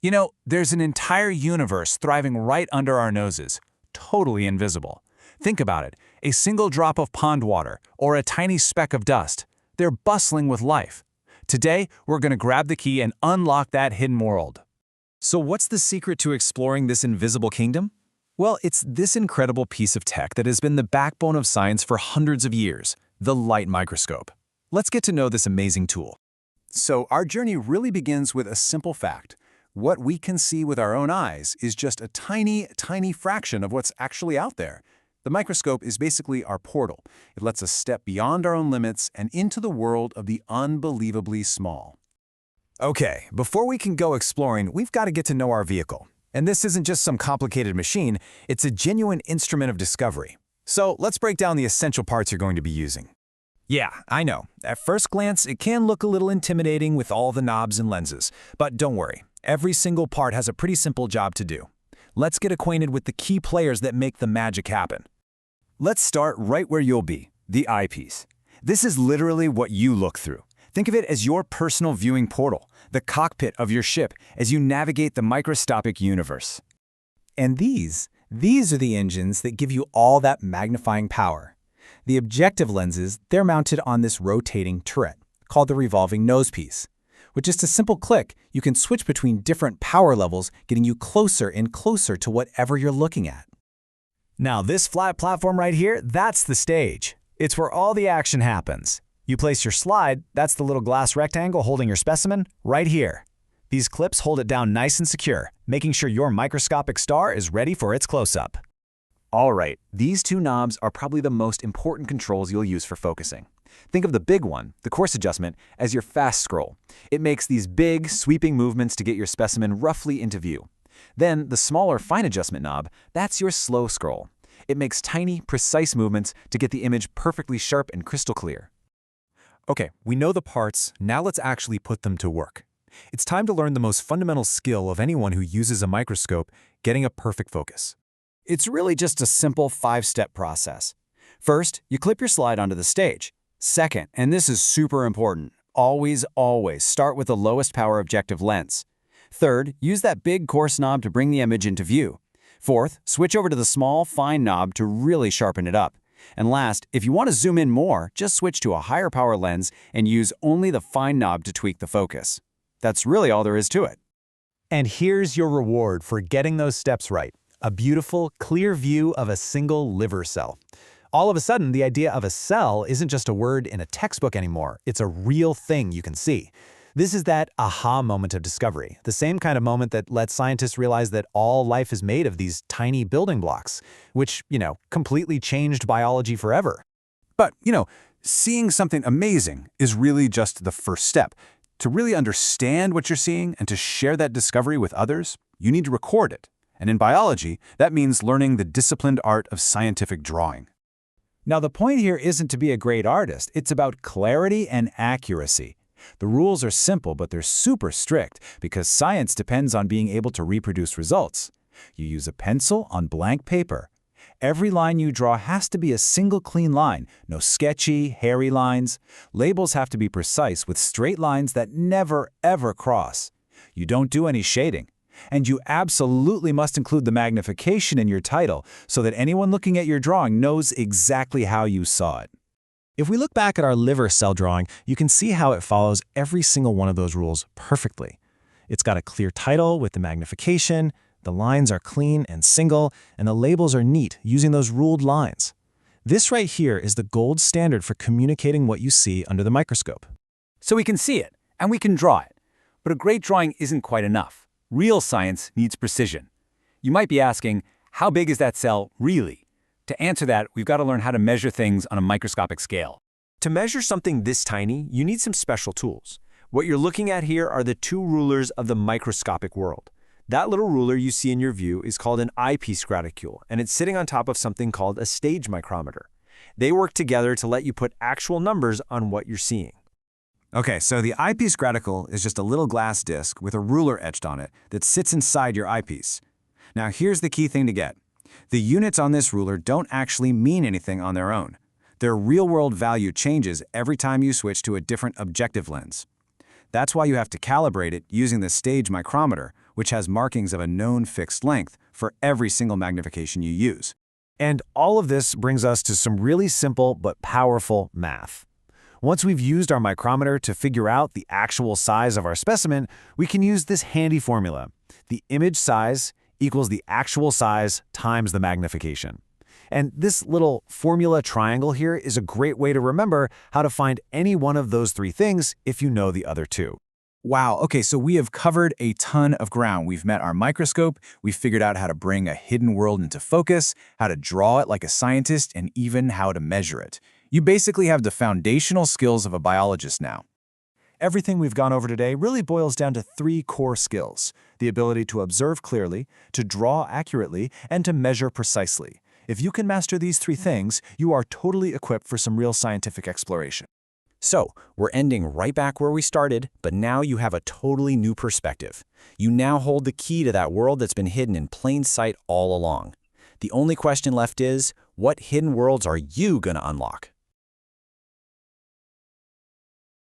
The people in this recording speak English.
You know, there's an entire universe thriving right under our noses, totally invisible. Think about it, a single drop of pond water or a tiny speck of dust. They're bustling with life. Today, we're going to grab the key and unlock that hidden world. So what's the secret to exploring this invisible kingdom? Well, it's this incredible piece of tech that has been the backbone of science for hundreds of years, the light microscope. Let's get to know this amazing tool. So our journey really begins with a simple fact. What we can see with our own eyes is just a tiny, tiny fraction of what's actually out there. The microscope is basically our portal. It lets us step beyond our own limits and into the world of the unbelievably small. Okay, before we can go exploring, we've got to get to know our vehicle. And this isn't just some complicated machine, it's a genuine instrument of discovery. So let's break down the essential parts you're going to be using. Yeah, I know. At first glance, it can look a little intimidating with all the knobs and lenses. But don't worry, every single part has a pretty simple job to do. Let's get acquainted with the key players that make the magic happen. Let's start right where you'll be, the eyepiece. This is literally what you look through. Think of it as your personal viewing portal, the cockpit of your ship as you navigate the microscopic universe. And these are the engines that give you all that magnifying power. The objective lenses, they're mounted on this rotating turret, called the revolving nosepiece. With just a simple click, you can switch between different power levels, getting you closer and closer to whatever you're looking at. Now this flat platform right here, that's the stage. It's where all the action happens. You place your slide, that's the little glass rectangle holding your specimen, right here. These clips hold it down nice and secure, making sure your microscopic star is ready for its close-up. All right, these two knobs are probably the most important controls you'll use for focusing. Think of the big one, the coarse adjustment, as your fast scroll. It makes these big, sweeping movements to get your specimen roughly into view. Then the smaller fine adjustment knob, that's your slow scroll. It makes tiny, precise movements to get the image perfectly sharp and crystal clear. Okay, we know the parts, now let's actually put them to work. It's time to learn the most fundamental skill of anyone who uses a microscope, getting a perfect focus. It's really just a simple 5-step process. First, you clip your slide onto the stage. Second, and this is super important, always start with the lowest power objective lens. Third, use that big coarse knob to bring the image into view. Fourth, switch over to the small, fine knob to really sharpen it up. And last, if you want to zoom in more, just switch to a higher power lens and use only the fine knob to tweak the focus. That's really all there is to it. And here's your reward for getting those steps right. A beautiful, clear view of a single liver cell. All of a sudden, the idea of a cell isn't just a word in a textbook anymore. It's a real thing you can see. This is that aha moment of discovery, the same kind of moment that lets scientists realize that all life is made of these tiny building blocks, which, completely changed biology forever. But, seeing something amazing is really just the first step. To really understand what you're seeing and to share that discovery with others, you need to record it. And in biology, that means learning the disciplined art of scientific drawing. Now, the point here isn't to be a great artist. It's about clarity and accuracy. The rules are simple, but they're super strict because science depends on being able to reproduce results. You use a pencil on blank paper. Every line you draw has to be a single clean line, no sketchy, hairy lines. Labels have to be precise with straight lines that never, ever cross. You don't do any shading. And you absolutely must include the magnification in your title so that anyone looking at your drawing knows exactly how you saw it. If we look back at our liver cell drawing, you can see how it follows every single one of those rules perfectly. It's got a clear title with the magnification, the lines are clean and single, and the labels are neat using those ruled lines. This right here is the gold standard for communicating what you see under the microscope. So we can see it, and we can draw it. But a great drawing isn't quite enough. Real science needs precision. You might be asking, how big is that cell really? To answer that, we've got to learn how to measure things on a microscopic scale. To measure something this tiny, you need some special tools. What you're looking at here are the two rulers of the microscopic world. That little ruler you see in your view is called an eyepiece graticule, and it's sitting on top of something called a stage micrometer. They work together to let you put actual numbers on what you're seeing. Okay, so the eyepiece graticule is just a little glass disc with a ruler etched on it that sits inside your eyepiece. Now here's the key thing to get. The units on this ruler don't actually mean anything on their own. Their real-world value changes every time you switch to a different objective lens. That's why you have to calibrate it using the stage micrometer, which has markings of a known fixed length for every single magnification you use. And all of this brings us to some really simple but powerful math. Once we've used our micrometer to figure out the actual size of our specimen, we can use this handy formula. The image size equals the actual size times the magnification. And this little formula triangle here is a great way to remember how to find any one of those three things if you know the other two. Wow, okay, so we have covered a ton of ground. We've met our microscope, we've figured out how to bring a hidden world into focus, how to draw it like a scientist, and even how to measure it. You basically have the foundational skills of a biologist now. Everything we've gone over today really boils down to three core skills: the ability to observe clearly, to draw accurately, and to measure precisely. If you can master these three things, you are totally equipped for some real scientific exploration. So, we're ending right back where we started, but now you have a totally new perspective. You now hold the key to that world that's been hidden in plain sight all along. The only question left is, what hidden worlds are you going to unlock?